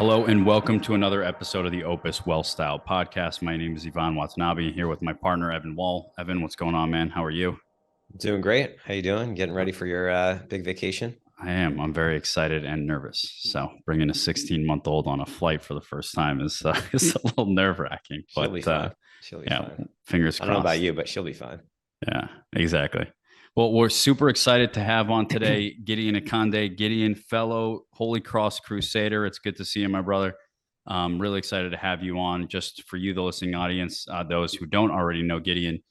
Hello and welcome to another episode of the Opus Well Style podcast. My name is Iván Watanabe, here with my partner Evan Wohl. Evan, what's going on, man? How are you? Doing great. How you doing? Getting ready for your big vacation? I am. I'm very excited and nervous. So bringing a 16-month-old on a flight for the first time is is a little nerve-wracking. She'll be fine. She'll be fine. Fingers I don't know crossed. about you, but she'll be fine. Yeah, exactly. Well, we're super excited to have on today Gideon Akande. Gideon, fellow Holy Cross Crusader. It's good to see you, my brother. Really excited to have you on. Just for you, the listening audience, those who don't already know Gideon,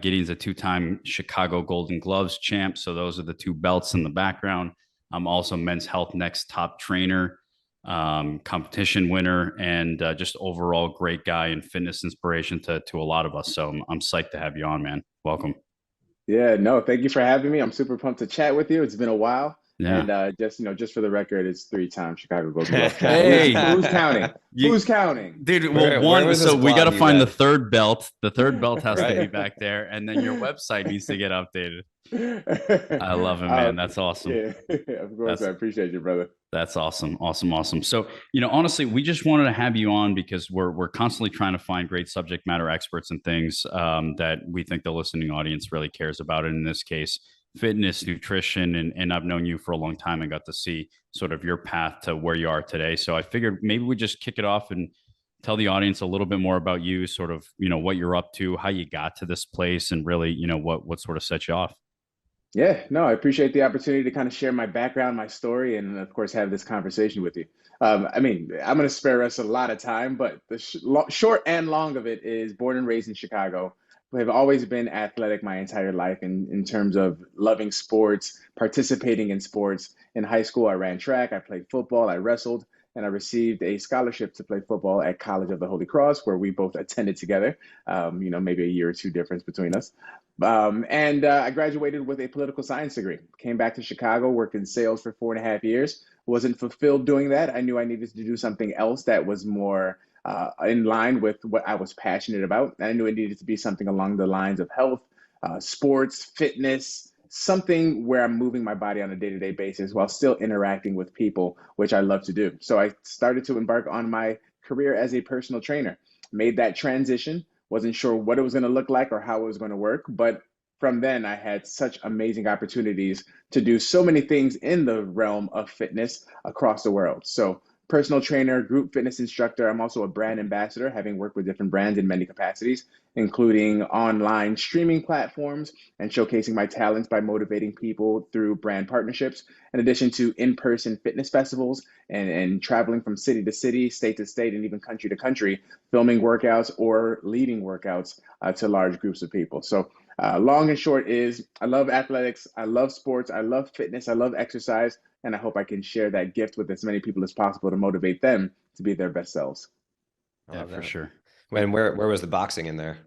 Gideon's a two-time Chicago Golden Gloves champ. So those are the two belts in the background. I'm also Men's Health Next top trainer, competition winner, and just overall great guy and fitness inspiration to a lot of us. So I'm psyched to have you on, man. Welcome. Yeah, no, thank you for having me. I'm super pumped to chat with you. It's been a while. Yeah. And just for the record, it's 3 times Chicago Golden Glove champ. Hey. Who's counting? Who's counting? Dude, Where well, was this so we got to blog you find the read? third belt. The third belt has to be Right. back there, and then your website needs to get updated. I love it, man. That's awesome. Yeah, of course. I appreciate you, brother. That's awesome. Awesome. So, honestly, we just wanted to have you on because we're constantly trying to find great subject matter experts and things that we think the listening audience really cares about. And in this case, fitness, nutrition, and I've known you for a long time and got to see sort of your path to where you are today. So I figured maybe we just kick it off and tell the audience a little bit more about you, sort of, what you're up to, how you got to this place, and really, what sort of set you off. Yeah, no, I appreciate the opportunity to kind of share my background, my story, and of course, have this conversation with you. I'm going to spare us a lot of time, but the short and long of it is born and raised in Chicago. I have always been athletic my entire life in terms of loving sports, participating in sports. In high school, I ran track, I played football, I wrestled, and I received a scholarship to play football at College of the Holy Cross, where we both attended together. Maybe a year or two difference between us. I graduated with a political science degree. Came back to Chicago, worked in sales for 4.5 years. Wasn't fulfilled doing that. I knew I needed to do something else that was more in line with what I was passionate about. And I knew it needed to be something along the lines of health, sports, fitness, something where I'm moving my body on a day-to-day basis while still interacting with people, which I love to do. So I started to embark on my career as a personal trainer. Made that transition. Wasn't sure what it was going to look like or how it was going to work. But from then, I had such amazing opportunities to do so many things in the realm of fitness across the world. So personal trainer, group fitness instructor. I'm also a brand ambassador, having worked with different brands in many capacities, including online streaming platforms and showcasing my talents by motivating people through brand partnerships, in addition to in-person fitness festivals and traveling from city to city, state to state, and even country to country, filming workouts or leading workouts to large groups of people. So long and short is I love athletics, I love sports, I love fitness, I love exercise, and I hope I can share that gift with as many people as possible to motivate them to be their best selves. Yeah, for sure. Where was the boxing in there?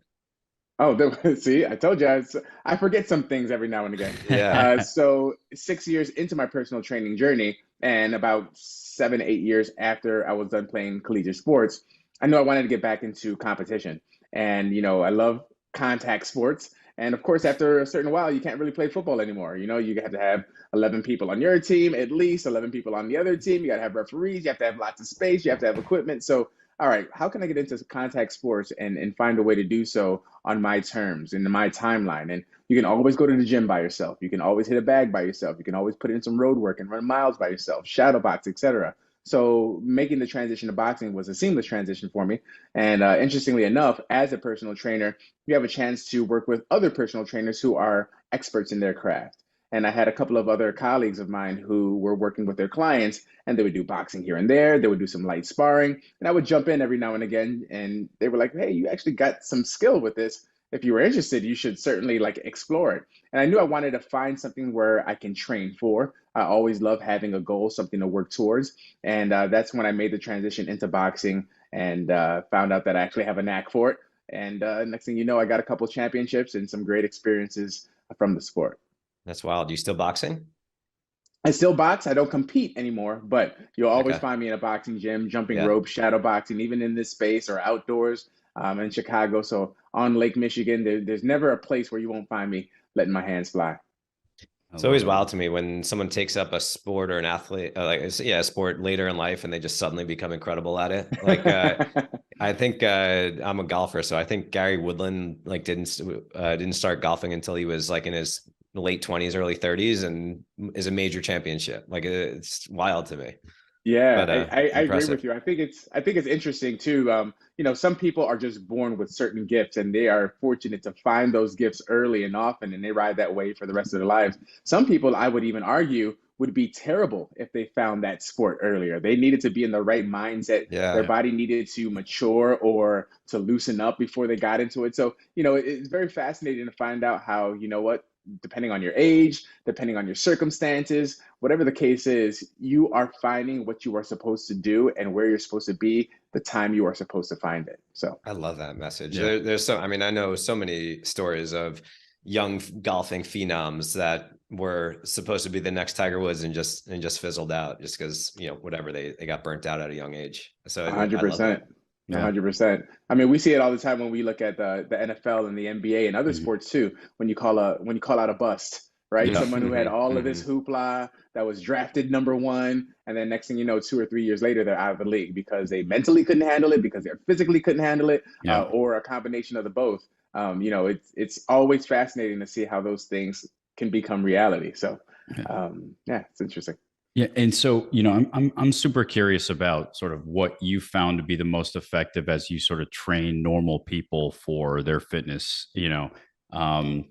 Oh, see, I told you, I forget some things every now and again. Yeah. So 6 years into my personal training journey, and about 7, 8 years after I was done playing collegiate sports, I knew I wanted to get back into competition. And, I love contact sports. And of course, after a certain while, you can't really play football anymore. You have to have 11 people on your team, at least 11 people on the other team. You got to have referees. You have to have lots of space. You have to have equipment. So, all right, how can I get into contact sports and find a way to do so on my terms, in my timeline? And you can always go to the gym by yourself. You can always hit a bag by yourself. You can always put in some road work and run miles by yourself, shadow box, etc. So making the transition to boxing was a seamless transition for me. And interestingly enough, as a personal trainer, you have a chance to work with other personal trainers who are experts in their craft. And I had a couple of other colleagues of mine who were working with their clients, and they would do boxing here and there. They would do some light sparring, and I would jump in every now and again. And they were like, "Hey, you actually got some skill with this. If you were interested, you should certainly explore it." And I knew I wanted to find something where I can train for. I always love having a goal, something to work towards. And that's when I made the transition into boxing and found out that I actually have a knack for it. And next thing you know, I got a couple championships and some great experiences from the sport. That's wild. You still boxing? I still box. I don't compete anymore, but you'll always Okay. find me in a boxing gym, jumping Yeah. rope, shadow boxing, even in this space or outdoors in Chicago. So on Lake Michigan, there's never a place where you won't find me letting my hands fly. I It's love always it. wild to me when someone takes up a sport or an athlete, a sport later in life, and they just suddenly become incredible at it. Like, I think I'm a golfer, so I think Gary Woodland like didn't start golfing until he was like in his late 20s, early 30s, and is a major championship. Like, it's wild to me, Yeah, but I agree with impressive. you. I think it's interesting too. Some people are just born with certain gifts and they are fortunate to find those gifts early and often and they ride that wave for the rest of their lives. Some people, I would even argue, would be terrible if they found that sport earlier. They needed to be in the right mindset. Their Yeah. body needed to mature or to loosen up before they got into it. So, it's very fascinating to find out how, depending on your age, depending on your circumstances, whatever the case is, you are finding what you are supposed to do and where you're supposed to be the time you are supposed to find it. So, I love that message. Yeah. I mean, I know so many stories of young golfing phenoms that were supposed to be the next Tiger Woods and just fizzled out just because, whatever, they got burnt out at a young age. So I love 100%. that. A Yeah. 100%. I mean, we see it all the time when we look at the NFL and the NBA and other Mhm. sports too. When you call out a bust, right? Yeah. Someone who had all of this Mhm. hoopla that was drafted number one, and then next thing you know, 2 or 3 years later, they're out of the league because they mentally couldn't handle it, because they physically couldn't handle it, Yeah. or a combination of the both. It's always fascinating to see how those things can become reality. So, Yeah. yeah, it's interesting. Yeah, and so I'm super curious about sort of what you found to be the most effective as you sort of train normal people for their fitness. Um,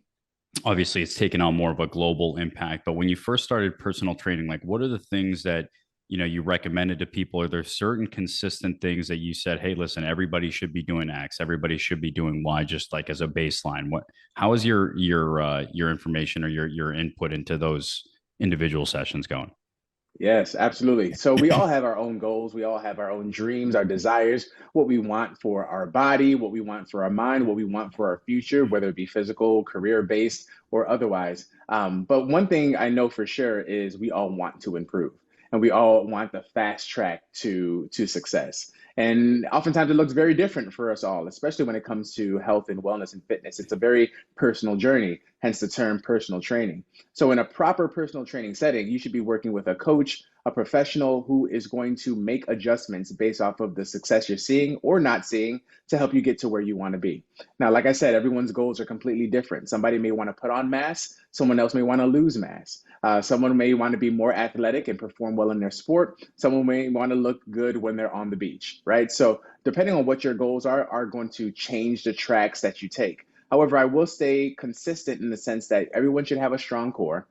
Obviously it's taken on more of a global impact. But when you first started personal training, like what are the things that you recommended to people? Are there certain consistent things that you said, hey, listen, everybody should be doing X, everybody should be doing Y, just like as a baseline? How is your information or your input into those individual sessions going? Yes, absolutely. So we all have our own goals. We all have our own dreams, our desires, what we want for our body, what we want for our mind, what we want for our future, whether it be physical, career-based, or otherwise. But one thing I know for sure is we all want to improve, and we all want the fast track to success. And oftentimes it looks very different for us all, especially when it comes to health and wellness and fitness. It's a very personal journey, hence the term personal training. So, in a proper personal training setting, you should be working with a coach, a professional who is going to make adjustments based off of the success you're seeing or not seeing to help you get to where you want to be. Now, like I said, everyone's goals are completely different. Somebody may want to put on mass, someone else may want to lose mass. Someone may want to be more athletic and perform well in their sport. Someone may want to look good when they're on the beach, right? So, depending on what your goals are going to change the tracks that you take. However, I will stay consistent in the sense that everyone should have a strong core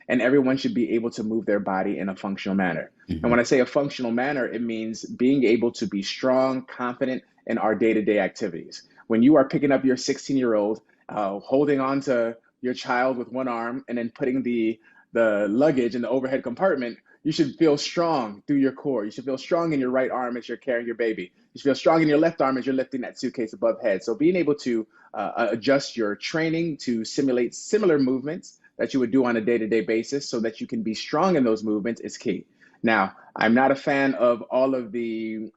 and everyone should be able to move their body in a functional manner. And Mhm. when I say a functional manner, it means being able to be strong, confident in our day to day activities. When you are picking up your 16-year-old, holding on to your child with one arm, and then putting the luggage in the overhead compartment, you should feel strong through your core. You should feel strong in your right arm as you're carrying your baby. You should feel strong in your left arm as you're lifting that suitcase above head. So being able to adjust your training to simulate similar movements that you would do on a day-to-day basis so that you can be strong in those movements is key. Now, I'm not a fan of all of the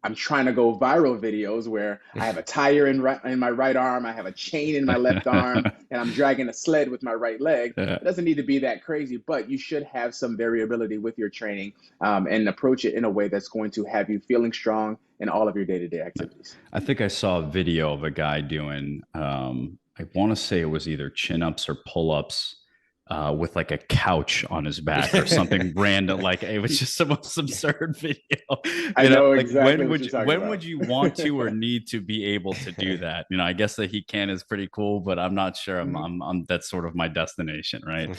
I'm trying to go viral videos where I have a tire in my right arm, I have a chain in my left arm, and I'm dragging a sled with my right leg. Yeah. It doesn't need to be that crazy, but you should have some variability with your training, and approach it in a way that's going to have you feeling strong in all of your day-to-day activities. I think I saw a video of a guy doing, I want to say it was either chin ups or pull ups with like a couch on his back or something random. Like it was just the most absurd video. I know Like exactly what you're talking when about. would you want to or need to be able to do that? I guess that he can is pretty cool, but I'm not sure. That's sort of my destination, right?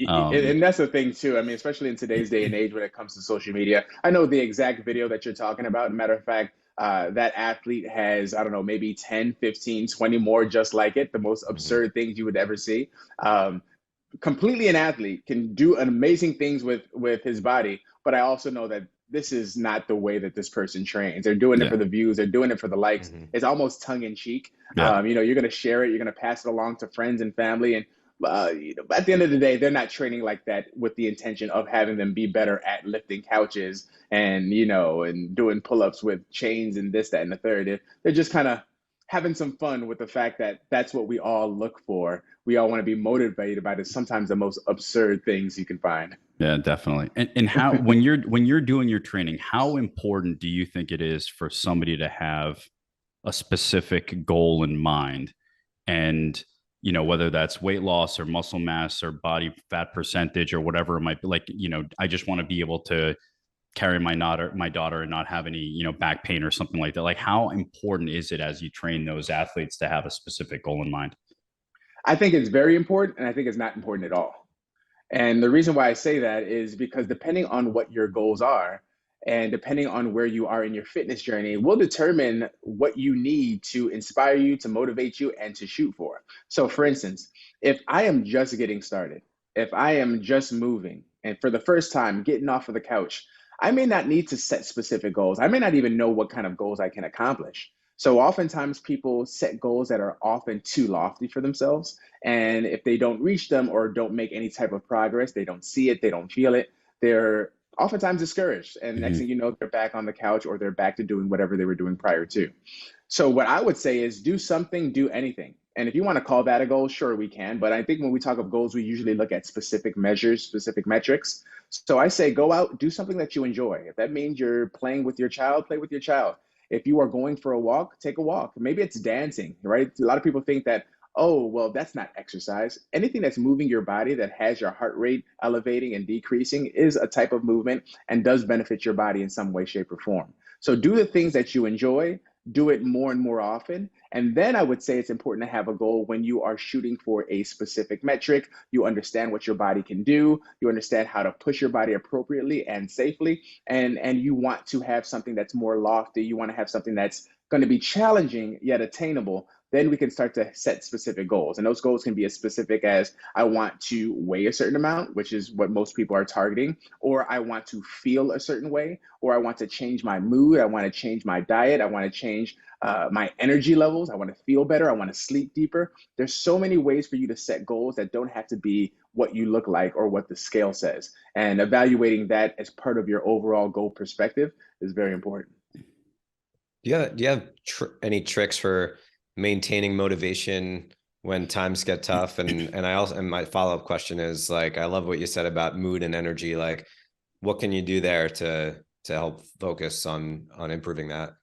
Um, And that's the thing too. I mean, especially in today's day and age when it comes to social media, I know the exact video that you're talking about. Matter of fact, that athlete has, I don't know, maybe 10, 15, 20 more just like it, the most Mhm. absurd things you would ever see. Um, Completely an athlete can do amazing things with his body, but I also know that this is not the way that this person trains. They're doing it yeah, for the views, they're doing it for the likes. Mhm. It's almost tongue in cheek. yeah, You're going to share it, you're going to pass it along to friends and family, and at the end of the day, they're not training like that with the intention of having them be better at lifting couches and and doing pull-ups with chains and this, that, and the third. They're just kind of having some fun with the fact that that's what we all look for we all want to be motivated by sometimes the most absurd things you can find. Yeah, definitely. And how when you're doing your training, how important do you think it is for somebody to have a specific goal in mind? And whether that's weight loss or muscle mass or body fat percentage or whatever it might be, like, I just want to be able to carry my daughter and not have any, back pain or something like that. Like, how important is it as you train those athletes to have a specific goal in mind? I think it's very important, and I think it's not important at all. And the reason why I say that is because depending on what your goals are and depending on where you are in your fitness journey will determine what you need to inspire you, to motivate you, and to shoot for. So, for instance, if I am just getting started, if I am just moving and for the first time getting off of the couch, I may not need to set specific goals. I may not even know what kind of goals I can accomplish. So, oftentimes people set goals that are often too lofty for themselves. And if they don't reach them or don't make any type of progress, they don't see it, they don't feel it, they're oftentimes discouraged. And next Mhm. thing you know, they're back on the couch or they're back to doing whatever they were doing prior to. So what I would say is do something, do anything. And if you want to call that a goal, sure, we can. But I think when we talk of goals, we usually look at specific measures, specific metrics. So I say go out, do something that you enjoy. If that means you're playing with your child, play with your child. If you are going for a walk, take a walk. Maybe it's dancing, right? A lot of people think that, oh, well, that's not exercise. Anything that's moving your body that has your heart rate elevating and decreasing is a type of movement and does benefit your body in some way, shape, or form. So do the things that you enjoy, do it more and more often. And then I would say it's important to have a goal when you are shooting for a specific metric. You understand what your body can do, you understand how to push your body appropriately and safely, and you want to have something that's more lofty. You want to have something that's going to be challenging yet attainable. Then we can start to set specific goals. And those goals can be as specific as I want to weigh a certain amount, which is what most people are targeting, or I want to feel a certain way, or I want to change my mood. I want to change my diet. I want to change my energy levels. I want to feel better. I want to sleep deeper. There's so many ways for you to set goals that don't have to be what you look like or what the scale says. And evaluating that as part of your overall goal perspective is very important. Do you have any tricks for maintaining motivation when times get tough? And my follow-up question is, like, I love what you said about mood and energy. Like, what can you do there to help focus on improving that?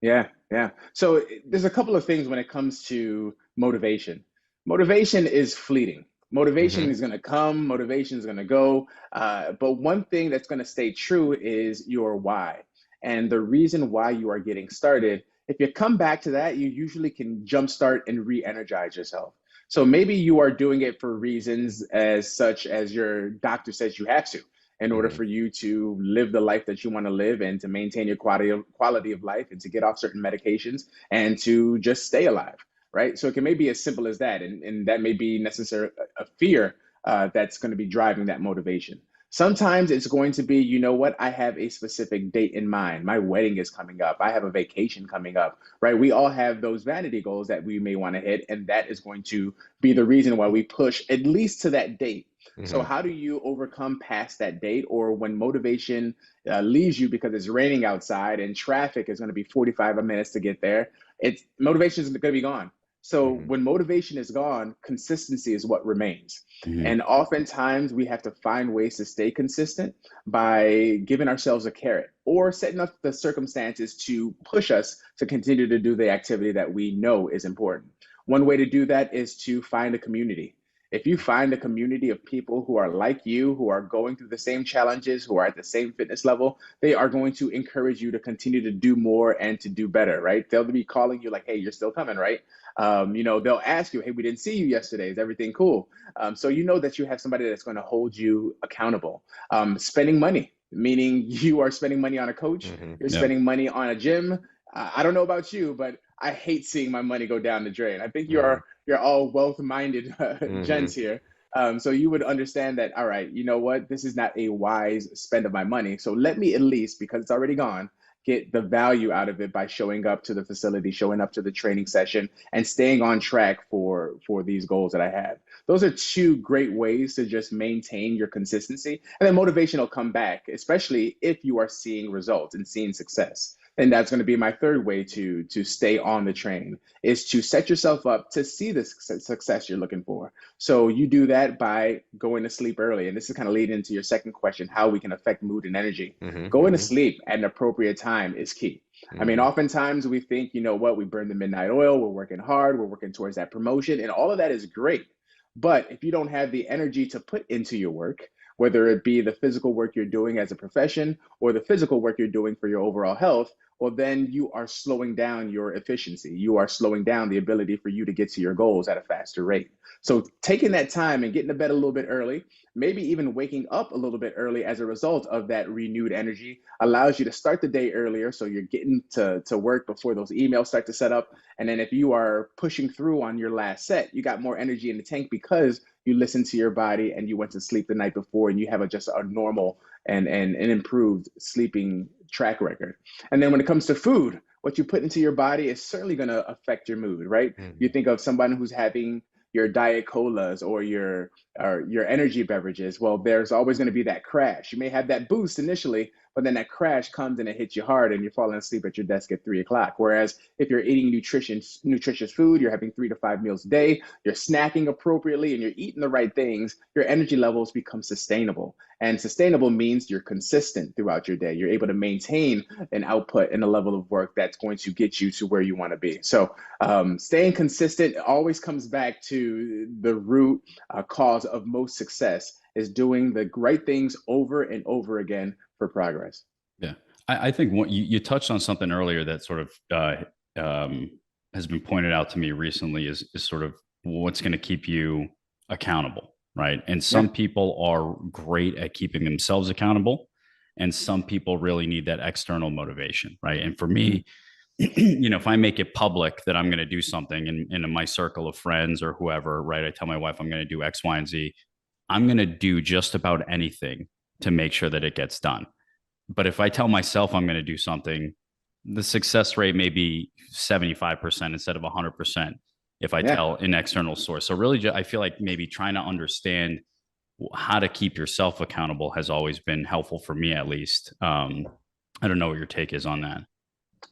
Yeah, yeah. So there's a couple of things when it comes to motivation. Motivation is fleeting. Motivation Mm-hmm. is going to come, motivation is going to go. But one thing that's going to stay true is your why. And the reason why you are getting started, if you come back to that, you usually can jumpstart and re energize yourself. So maybe you are doing it for reasons as such as your doctor says you have to in order Mm-hmm. for you to live the life that you want to live and to maintain your quality of life and to get off certain medications and to just stay alive, right? So it can maybe as simple as that, and that may be necessary a fear that's going to be driving that motivation. Sometimes it's going to be, you know what, I have a specific date in mind. My wedding is coming up. I have a vacation coming up, right? We all have those vanity goals that we may want to hit, and that is going to be the reason why we push at least to that date. So Mm-hmm. how do you overcome past that date, or when motivation leaves you because it's raining outside and traffic is going to be 45 minutes to get there? It's motivation is going to be gone. So Mm-hmm. when motivation is gone, consistency is what remains. Mhm. And oftentimes we have to find ways to stay consistent by giving ourselves a carrot or setting up the circumstances to push us to continue to do the activity that we know is important. One way to do that is to find a community. If you find a community of people who are like you, who are going through the same challenges, who are at the same fitness level, they are going to encourage you to continue to do more and to do better, right? They'll be calling you like, hey, you're still coming, right? They'll ask you, hey, we didn't see you yesterday. Is everything cool? So you know that you have somebody that's going to hold you accountable. Spending money, meaning you are spending money on a coach, Mm-hmm. you're Yep. spending money on a gym. I don't know about you, but I hate seeing my money go down the drain. I think you're all wealth-minded Mm-hmm. gents here. So you would understand that, all right, you know what? This is not a wise spend of my money. So let me at least, because it's already gone, get the value out of it by showing up to the facility, showing up to the training session, and staying on track for these goals that I have. those are two great ways to just maintain your consistency. And then motivation will come back, especially if you are seeing results and seeing success. And that's going to be my third way to stay on the train, is to set yourself up to see the success you're looking for. So you do that by going to sleep early. And this is kind of leading into your second question, how we can affect mood and energy. Going to sleep at an appropriate time is key. I mean, oftentimes we think, you know what, we burn the midnight oil, we're working hard, we're working towards that promotion, and all of that is great. But if you don't have the energy to put into your work, whether it be the physical work you're doing as a profession or the physical work you're doing for your overall health, well, then you are slowing down your efficiency. You are slowing down the ability for you to get to your goals at a faster rate. So taking that time and getting to bed a little bit early, maybe even waking up a little bit early as a result of that renewed energy, allows you to start the day earlier. So you're getting to work before those emails start to set up. And then if you are pushing through on your last set, you got more energy in the tank because you listened to your body and you went to sleep the night before, and you have just a normal and an improved sleeping track record. And then when it comes to food, what you put into your body is certainly going to affect your mood, right? You think of someone who's having your diet colas or your energy beverages. Well, there's always going to be that crash. You may have that boost initially, but then that crash comes and it hits you hard and you're falling asleep at your desk at 3 o'clock. Whereas if you're eating nutritious food, you're having 3 to 5 meals a day, you're snacking appropriately, and you're eating the right things, your energy levels become sustainable. And sustainable means you're consistent throughout your day. You're able to maintain an output and a level of work that's going to get you to where you want to be. So staying consistent always comes back to the root cause of most success, is doing the right things over and over again for progress. Yeah. I think what you touched on something earlier that sort of has been pointed out to me recently is sort of what's going to keep you accountable, right? And some people are great at keeping themselves accountable, and some people really need that external motivation, right? And for me, you know, if I make it public that I'm going to do something in my circle of friends or whoever, right? I tell my wife I'm going to do X, Y, and Z. I'm going to do just about anything to make sure that it gets done. But if I tell myself I'm going to do something, the success rate may be 75% instead of 100% if I tell an external source. So really, I feel like maybe trying to understand how to keep yourself accountable has always been helpful for me, at least. I don't know what your take is on that.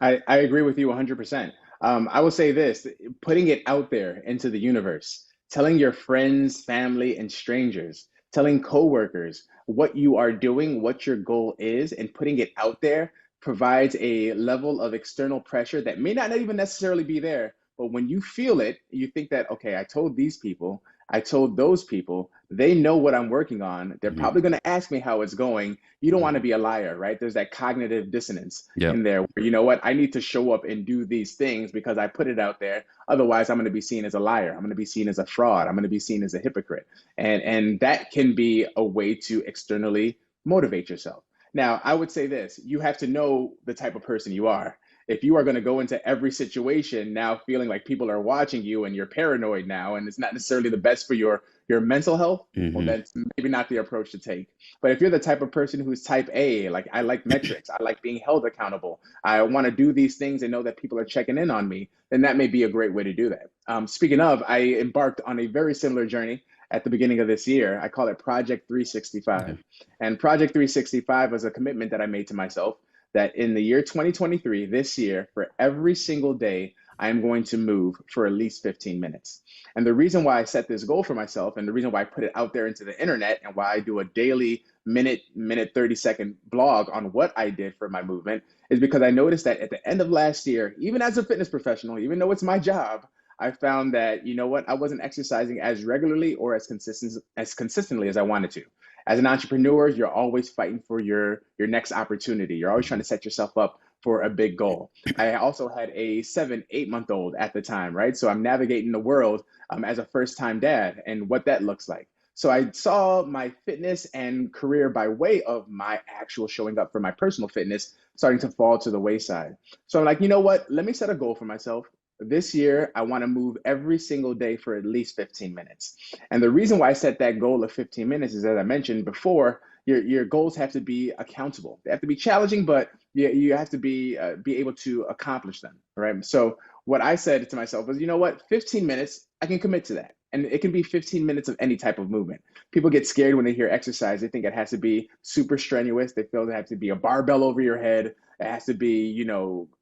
I agree with you 100%. I will say this, putting it out there into the universe, telling your friends, family, and strangers, telling coworkers what you are doing, what your goal is, and putting it out there provides a level of external pressure that may not even necessarily be there. But when you feel it, you think that, okay, I told these people, I told those people, they know what I'm working on. They're probably going to ask me how it's going. You don't want to be a liar, right? There's that cognitive dissonance in there where, you know what, I need to show up and do these things because I put it out there. Otherwise, I'm going to be seen as a liar. I'm going to be seen as a fraud. I'm going to be seen as a hypocrite. And that can be a way to externally motivate yourself. Now, I would say this, you have to know the type of person you are. If you are going to go into every situation now feeling like people are watching you and you're paranoid now, and it's not necessarily the best for your mental health, well, that's maybe not the approach to take. But if you're the type of person who's type A, like I like metrics, I like being held accountable, I want to do these things and know that people are checking in on me, then that may be a great way to do that. Speaking of, I embarked on a very similar journey at the beginning of this year. I call it Project 365. And Project 365 was a commitment that I made to myself that in the year 2023, this year, for every single day, I am going to move for at least 15 minutes. And the reason why I set this goal for myself, and the reason why I put it out there into the internet, and why I do a daily minute 30-second blog on what I did for my movement, is because I noticed that at the end of last year, even as a fitness professional, even though it's my job, I found that, you know what, I wasn't exercising as regularly or as consistently as I wanted to. As an entrepreneur, you're always fighting for your next opportunity. You're always trying to set yourself up for a big goal. I also had a 7-8-month-old at the time, right? So I'm navigating the world as a first-time dad and what that looks like. So I saw my fitness and career by way of my actual showing up for my personal fitness starting to fall to the wayside. So I'm like, you know what? Let me set a goal for myself. This year, I want to move every single day for at least 15 minutes. And the reason why I set that goal of 15 minutes is, as I mentioned before, your goals have to be accountable. They have to be challenging, but you have to be able to accomplish them, right? So what I said to myself was, you know what, 15 minutes, I can commit to that. And it can be 15 minutes of any type of movement. People get scared when they hear exercise. They think it has to be super strenuous. They feel it has to be a barbell over your head. It has to be,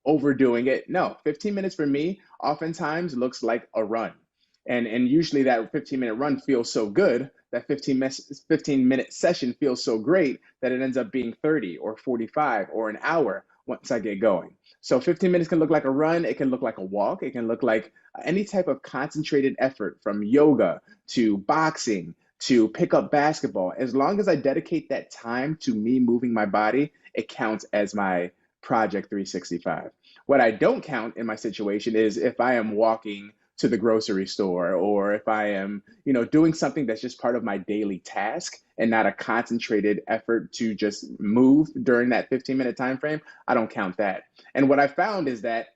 overdoing it. No, 15 minutes for me oftentimes looks like a run. And usually that 15-minute run feels so good, that 15-minute session feels so great that it ends up being 30 or 45 or an hour once I get going. So 15 minutes can look like a run. It can look like a walk. It can look like any type of concentrated effort, from yoga to boxing to pick up basketball. As long as I dedicate that time to me moving my body, it counts as my Project 365. What I don't count in my situation is if I am walking to the grocery store, or if I am, doing something that's just part of my daily task and not a concentrated effort to just move during that 15-minute time frame. I don't count that. And what I found is that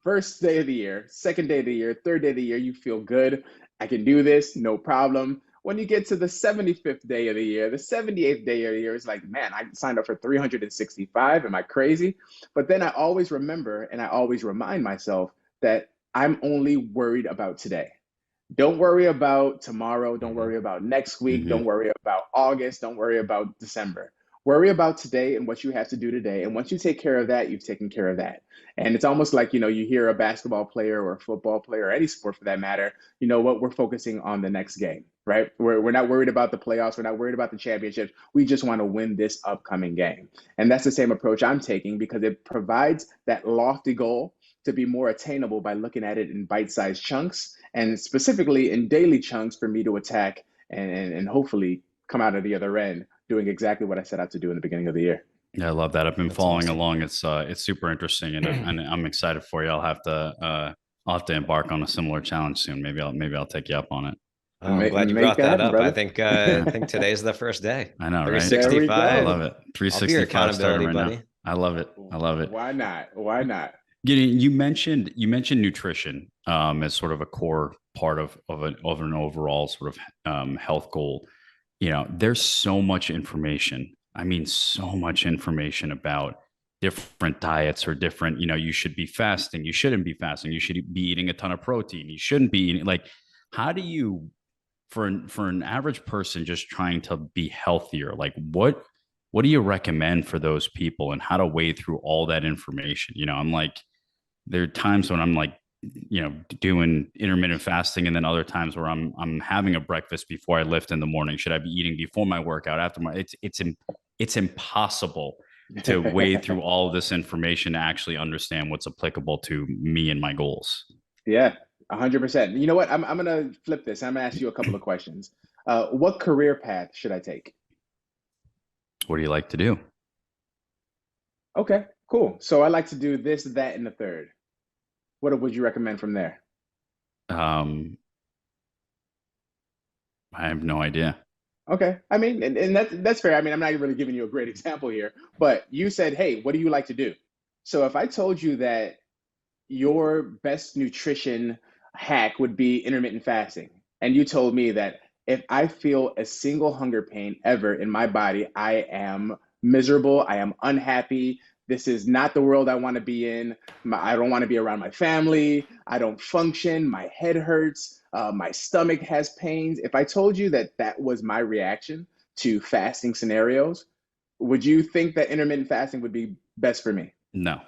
first day of the year, second day of the year, third day of the year, you feel good. I can do this, no problem. When you get to the 75th day of the year, the 78th day of the year, it's like, man, I signed up for 365. Am I crazy? But then I always remember and I always remind myself that I'm only worried about today. Don't worry about tomorrow. Don't worry about next week. Don't worry about August. Don't worry about December. Worry about today and what you have to do today. And once you take care of that, you've taken care of that. And it's almost like, you hear a basketball player or a football player or any sport for that matter, you know what, we're focusing on the next game, right? We're not worried about the playoffs. We're not worried about the championships. We just want to win this upcoming game. And that's the same approach I'm taking, because it provides that lofty goal to be more attainable by looking at it in bite-sized chunks, and specifically in daily chunks for me to attack and hopefully come out of the other end doing exactly what I set out to do in the beginning of the year. Yeah, I love that. I've been That's following awesome. along. It's super interesting, and I'm excited for you. I'll have to embark on a similar challenge soon. Maybe I'll take you up on it. Oh, I'm glad you Make brought that that happen, up. brother. I think today's the first day. I know, right? There we 365. I go. love it. I'll be your 365 starting accountability right buddy. now. I love it. I love it. Why not? Why not? Gideon, you mentioned nutrition as sort of a core part of an overall sort of health goal. There's so much information. I mean, so much information about different diets or different. You should be fasting. You shouldn't be fasting. You should be eating a ton of protein. You shouldn't be eating. Like, how do you, for an average person just trying to be healthier, like what do you recommend for those people, and how to wade through all that information? I'm like, there are times when I'm like, doing intermittent fasting, and then other times where I'm having a breakfast before I lift in the morning. Should I be eating before my workout, after my? It's impossible to wade through all of this information to actually understand what's applicable to me and my goals. Yeah, 100%. You know what? I'm gonna flip this. I'm gonna ask you a couple of questions. What career path should I take? What do you like to do? Okay, cool. So I like to do this, that, and the third. What would you recommend from there? Um, I have no idea. Okay. I mean, and that's fair. I mean, I'm not really giving you a great example here, but you said, hey, what do you like to do? So if I told you that your best nutrition hack would be intermittent fasting, and you told me that if I feel a single hunger pain ever in my body, I am miserable, I am unhappy. This is not the world I want to be in. I don't want to be around my family. I don't function. My head hurts. My stomach has pains. If I told you that that was my reaction to fasting scenarios, would you think that intermittent fasting would be best for me? No.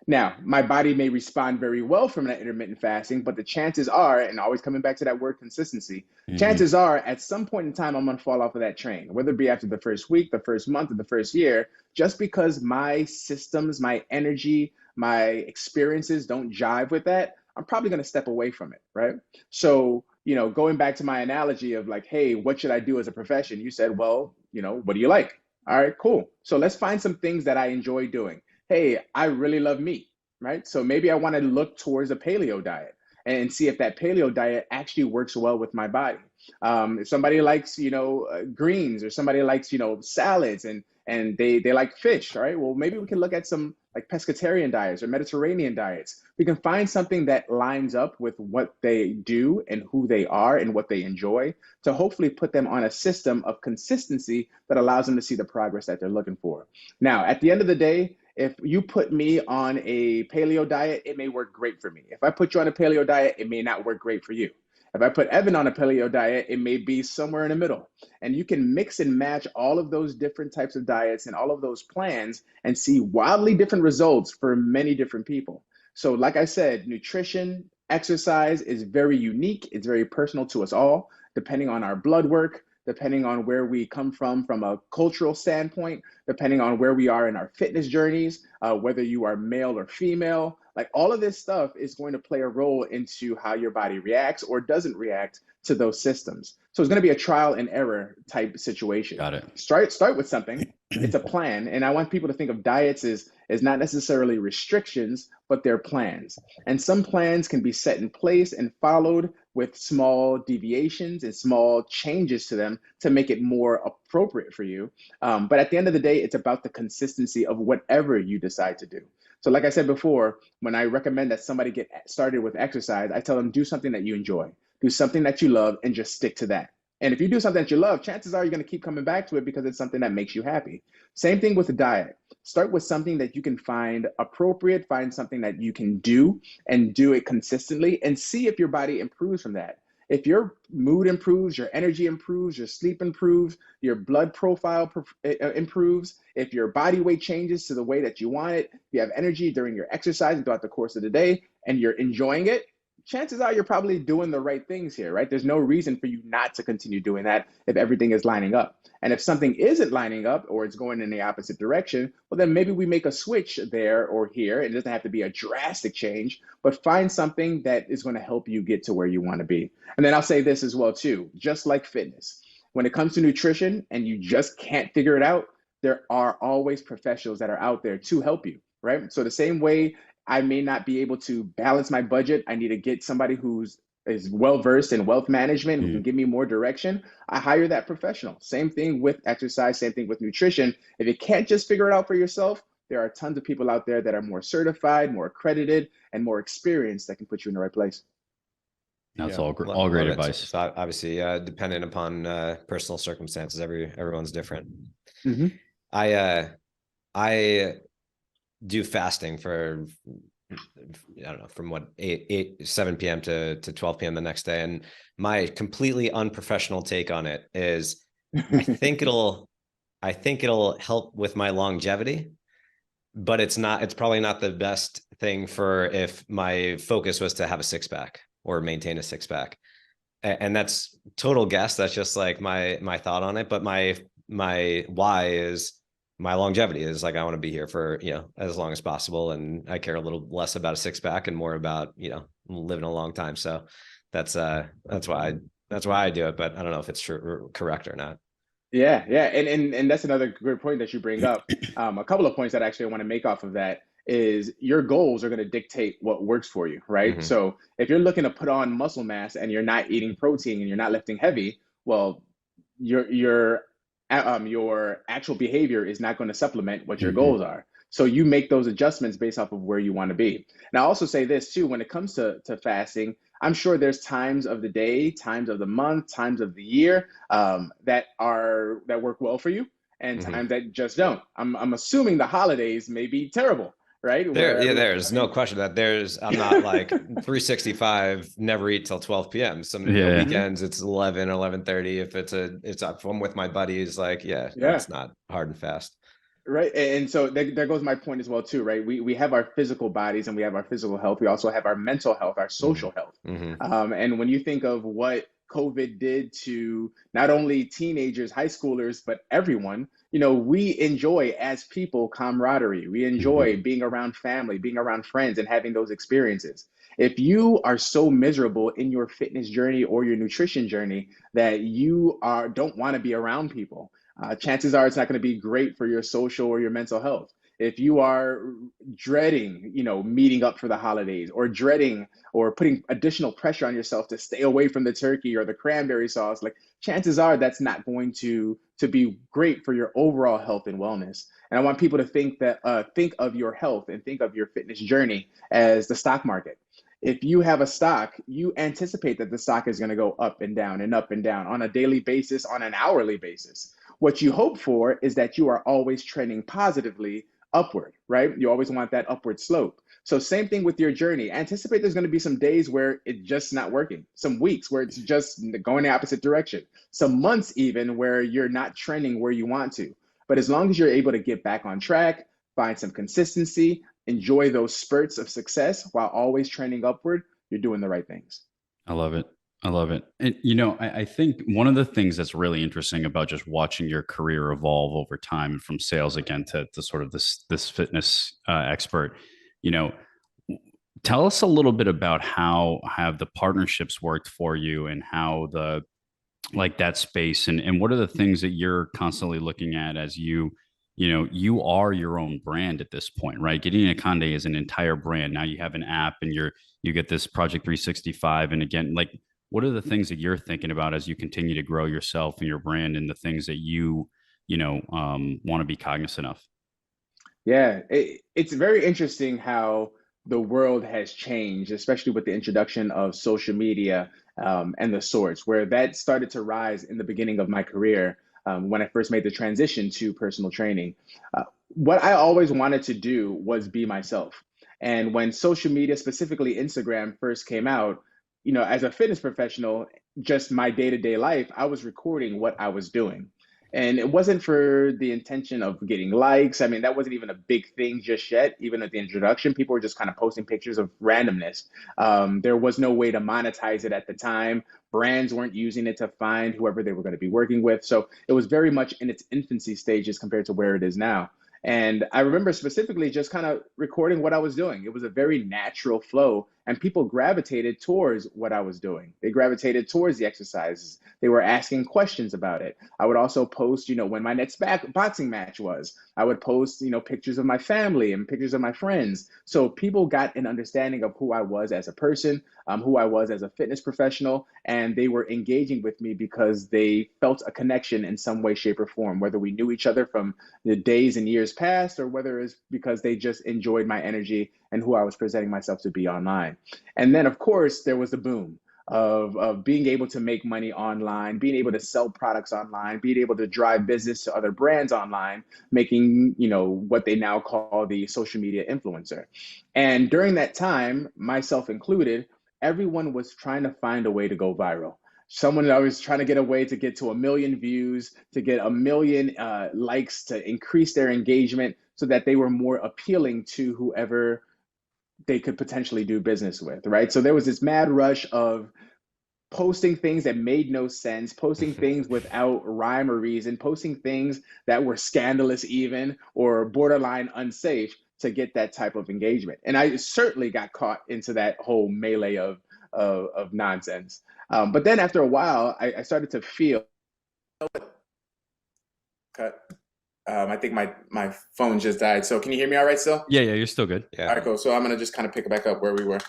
Now, my body may respond very well from that intermittent fasting, but the chances are, and always coming back to that word consistency, chances are at some point in time, I'm going to fall off of that train, whether it be after the first week, the first month, or the first year, just because my systems, my energy, my experiences don't jive with that. I'm probably going to step away from it, right? So, going back to my analogy of like, hey, what should I do as a profession? You said, well, what do you like? All right, cool. So let's find some things that I enjoy doing. Hey, I really love meat, right? So maybe I want to look towards a paleo diet and see if that paleo diet actually works well with my body. If somebody likes, greens, or somebody likes, salads, and they like fish, all right? Well, maybe we can look at some like pescatarian diets or Mediterranean diets. We can find something that lines up with what they do and who they are and what they enjoy, to hopefully put them on a system of consistency that allows them to see the progress that they're looking for. Now, at the end of the day, if you put me on a paleo diet, it may work great for me. If I put you on a paleo diet, it may not work great for you. If I put Evan on a paleo diet, it may be somewhere in the middle. And you can mix and match all of those different types of diets and all of those plans and see wildly different results for many different people. So, like I said, nutrition, exercise is very unique. It's very personal to us all, depending on our blood work, depending on where we come from a cultural standpoint, depending on where we are in our fitness journeys, whether you are male or female. Like all of this stuff is going to play a role into how your body reacts or doesn't react to those systems. So it's going to be a trial and error type situation. Got it. Start with something. It's a plan. And I want people to think of diets as not necessarily restrictions, but they're plans. And some plans can be set in place and followed with small deviations and small changes to them to make it more appropriate for you. But at the end of the day, it's about the consistency of whatever you decide to do. So like I said before, when I recommend that somebody get started with exercise, I tell them do something that you enjoy, do something that you love, and just stick to that. And if you do something that you love, chances are you're going to keep coming back to it because it's something that makes you happy. Same thing with the diet. Start with something that you can find appropriate, find something that you can do and do it consistently and see if your body improves from that. If your mood improves, your energy improves, your sleep improves, your blood profile improves, if your body weight changes to the way that you want it, if you have energy during your exercise and throughout the course of the day, and you're enjoying it, chances are you're probably doing the right things here, right? There's no reason for you not to continue doing that if everything is lining up. And if something isn't lining up or it's going in the opposite direction, well, then maybe we make a switch there or here. It doesn't have to be a drastic change, but find something that is going to help you get to where you want to be. And then I'll say this as well, too, just like fitness. When it comes to nutrition and you just can't figure it out, there are always professionals that are out there to help you, right? So the same way I may not be able to balance my budget, I need to get somebody who's is well versed in wealth management, who can give me more direction, I hire that professional. Same thing with exercise, same thing with nutrition. If you can't just figure it out for yourself, there are tons of people out there that are more certified, more accredited, and more experienced that can put you in the right place. That's all great advice. So obviously, dependent upon personal circumstances, everyone's different. Mm-hmm. I do fasting for, I don't know, from what 7 p.m. to 12 p.m. the next day. And my completely unprofessional take on it is I think it'll help with my longevity, but it's probably not the best thing for if my focus was to have a six-pack or maintain a six-pack. And that's total guess. That's just like my thought on it. But my why is my longevity is like, I want to be here for, as long as possible. And I care a little less about a six-pack and more about, living a long time. So that's why I do it, but I don't know if it's true, correct or not. Yeah. And that's another good point that you bring up. A couple of points that actually I want to make off of that is your goals are going to dictate what works for you, right? Mm-hmm. So if you're looking to put on muscle mass and you're not eating protein and you're not lifting heavy, well, your actual behavior is not going to supplement what your goals are. So you make those adjustments based off of where you want to be. And I also say this too, when it comes to fasting, I'm sure there's times of the day, times of the month, times of the year that work well for you, and times that just don't. I'm assuming the holidays may be terrible, right? There's no question that I'm not like 365, never eat till 12 p.m. Some weekends it's 11 or 11:30. If I'm with my buddies, like, it's not hard and fast. Right. And so there goes my point as well, too, right? We have our physical bodies and we have our physical health. We also have our mental health, our social health. And when you think of what COVID did to not only teenagers, high schoolers, but everyone, we enjoy as people camaraderie. We enjoy being around family, being around friends, and having those experiences. If you are so miserable in your fitness journey or your nutrition journey that you don't want to be around people, chances are it's not going to be great for your social or your mental health. If you are dreading, meeting up for the holidays, or dreading or putting additional pressure on yourself to stay away from the turkey or the cranberry sauce, like chances are that's not going to be great for your overall health and wellness. And I want people to think of your health and think of your fitness journey as the stock market. If you have a stock, you anticipate that the stock is going to go up and down and up and down on a daily basis, on an hourly basis. What you hope for is that you are always trending positively upward, right? You always want that upward slope. So same thing with your journey. Anticipate there's going to be some days where it's just not working, some weeks where it's just going the opposite direction, some months even where you're not trending where you want to. But as long as you're able to get back on track, find some consistency, enjoy those spurts of success while always trending upward, you're doing the right things. I love it. I love it. And, you know, I think one of the things that's really interesting about just watching your career evolve over time from sales again to sort of this fitness expert, you know, tell us a little bit about how have the partnerships worked for you and how the like that space and what are the things that you're constantly looking at as you know you are your own brand at this point, right? Gideon Akande is an entire brand. Now you have an app and you get this Project 365. And again, like what are the things that you're thinking about as you continue to grow yourself and your brand and the things that you know want to be cognizant of? Yeah, it's very interesting how the world has changed, especially with the introduction of social media and the sorts, where that started to rise in the beginning of my career when I first made the transition to personal training. What I always wanted to do was be myself. And when social media, specifically Instagram, first came out, you know, as a fitness professional, just my day-to-day life, I was recording what I was doing. And it wasn't for the intention of getting likes. I mean, that wasn't even a big thing just yet. Even at the introduction, people were just kind of posting pictures of randomness. There was no way to monetize it at the time. Brands weren't using it to find whoever they were going to be working with. So it was very much in its infancy stages compared to where it is now. And I remember specifically just kind of recording what I was doing. It was a very natural flow, and people gravitated towards what I was doing. They gravitated towards the exercises. They were asking questions about it. I would also post, you know, when my next boxing match was. I would post, you know, pictures of my family and pictures of my friends. So people got an understanding of who I was as a person, who I was as a fitness professional, and they were engaging with me because they felt a connection in some way, shape, or form, whether we knew each other from the days and years past, or whether it's because they just enjoyed my energy and who I was presenting myself to be online. And then, of course, there was the boom of being able to make money online, being able to sell products online, being able to drive business to other brands online, making, you know, what they now call the social media influencer. And during that time, myself included, everyone was trying to find a way to go viral. Someone always trying to get a way to get to 1 million views, to get 1 million likes, to increase their engagement so that they were more appealing to whoever they could potentially do business with, right? So there was this mad rush of posting things that made no sense, posting things without rhyme or reason, posting things that were scandalous even or borderline unsafe to get that type of engagement. And I certainly got caught into that whole melee of nonsense. But then after a while, I started to feel cut. I think my phone just died. So can you hear me all right still? Yeah, you're still good. Yeah. All right, cool. So I'm gonna just kind of pick it back up where we were.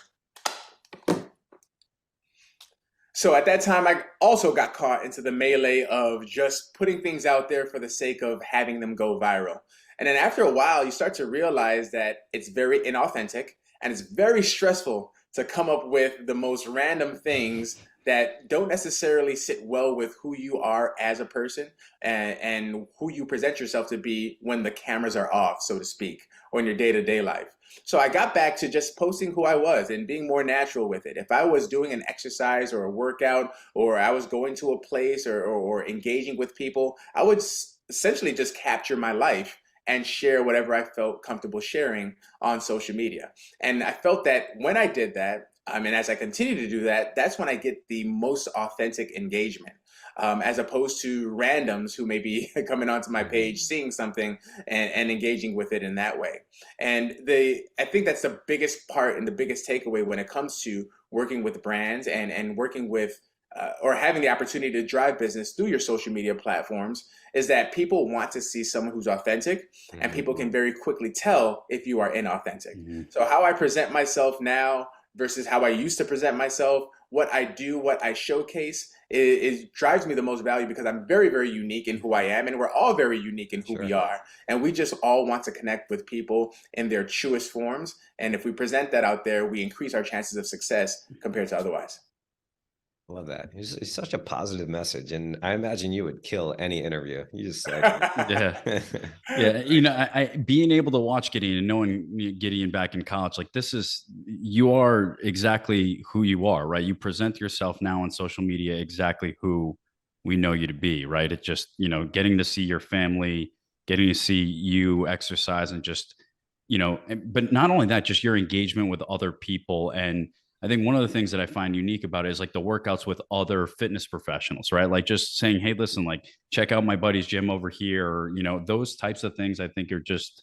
So at that time, I also got caught into the melee of just putting things out there for the sake of having them go viral. And then after a while, you start to realize that it's very inauthentic and it's very stressful to come up with the most random things that don't necessarily sit well with who you are as a person and who you present yourself to be when the cameras are off, so to speak, or in your day-to-day life. So I got back to just posting who I was and being more natural with it. If I was doing an exercise or a workout, or I was going to a place or engaging with people, I would essentially just capture my life and share whatever I felt comfortable sharing on social media. And I felt that when I did that, I mean, as I continue to do that, that's when I get the most authentic engagement. As opposed to randoms who may be coming onto my page, seeing something and engaging with it in that way. And I think that's the biggest part and the biggest takeaway when it comes to working with brands and working with or having the opportunity to drive business through your social media platforms is that people want to see someone who's authentic, and people can very quickly tell if you are inauthentic. So how I present myself now versus how I used to present myself, what I do, what I showcase, it drives me the most value because I'm very, very unique in who I am, and we're all very unique in who we are. And we just all want to connect with people in their truest forms. And if we present that out there, we increase our chances of success compared to otherwise. I love that. It's such a positive message, and I imagine you would kill any interview. You just like, Yeah. Yeah. You know, I being able to watch Gideon and knowing Gideon back in college, like you are exactly who you are, right? You present yourself now on social media exactly who we know you to be, right? It just, getting to see your family, getting to see you exercise and just, but not only that, just your engagement with other people. And I think one of the things that I find unique about it is like the workouts with other fitness professionals, right? Like just saying, hey, listen, like check out my buddy's gym over here, or, those types of things I think are just,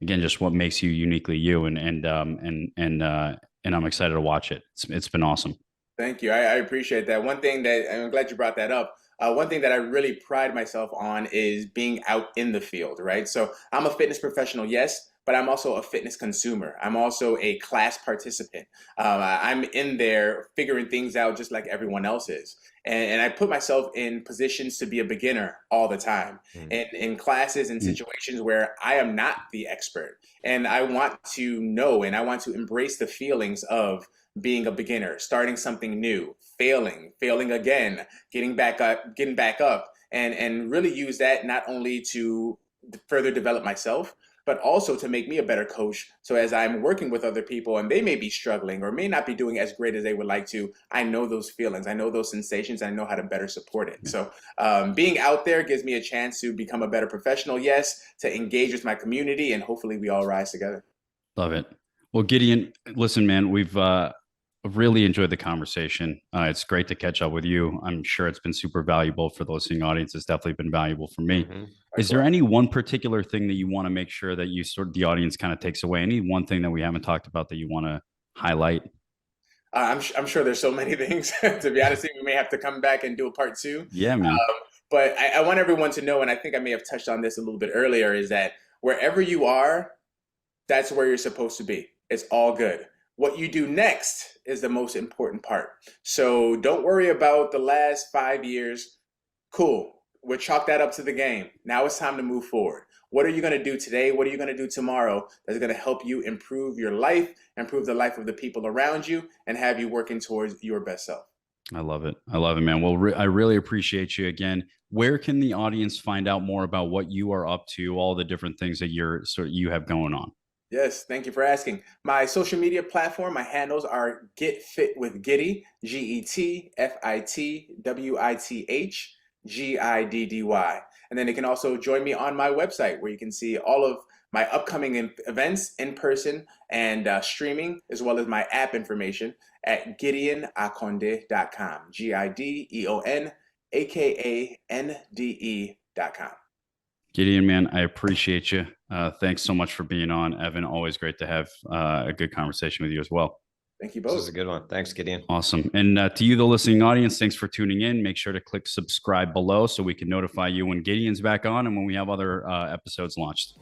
again, just what makes you uniquely you. And I'm excited to watch it. It's been awesome. Thank you. I appreciate that. One thing that, and I'm glad you brought that up. One thing that I really pride myself on is being out in the field, right? So I'm a fitness professional, yes, but I'm also a fitness consumer. I'm also a class participant. I'm in there figuring things out just like everyone else is. And I put myself in positions to be a beginner all the time, and in classes and situations where I am not the expert. And I want to know and I want to embrace the feelings of being a beginner, starting something new, failing again, getting back up, and really use that not only to further develop myself, but also to make me a better coach. So as I'm working with other people and they may be struggling or may not be doing as great as they would like to, I know those feelings, I know those sensations, I know how to better support it. So being out there gives me a chance to become a better professional, yes, to engage with my community, and hopefully we all rise together. Love it. Well, Gideon, listen, man, we've really enjoyed the conversation. It's great to catch up with you. I'm sure it's been super valuable for the listening audience. It's definitely been valuable for me. Is there any one particular thing that you want to make sure that you sort of the audience kind of takes away? Any one thing that we haven't talked about that you want to highlight? I'm sure there's so many things. To be honest, we may have to come back and do a part two. Yeah, man. But I want everyone to know, and I think I may have touched on this a little bit earlier, is that wherever you are, that's where you're supposed to be. It's all good. What you do next is the most important part. So don't worry about the last 5 years. Cool. We'll chalk that up to the game. Now it's time to move forward. What are you going to do today? What are you going to do tomorrow that's going to help you improve your life, improve the life of the people around you, and have you working towards your best self? I love it. I love it, man. Well, I really appreciate you again. Where can the audience find out more about what you are up to, all the different things that you have going on? Yes, thank you for asking. My social media platform, my handles are Get Fit with Giddy, GetFitWithGiddy. And then you can also join me on my website where you can see all of my upcoming events in person and streaming, as well as my app information at GideonAkande.com, GideonAkande.com. Gideon, man, I appreciate you. Thanks so much for being on, Evan. Always great to have a good conversation with you as well. Thank you both. This is a good one. Thanks, Gideon. Awesome. And to you, the listening audience, thanks for tuning in. Make sure to click subscribe below so we can notify you when Gideon's back on and when we have other episodes launched.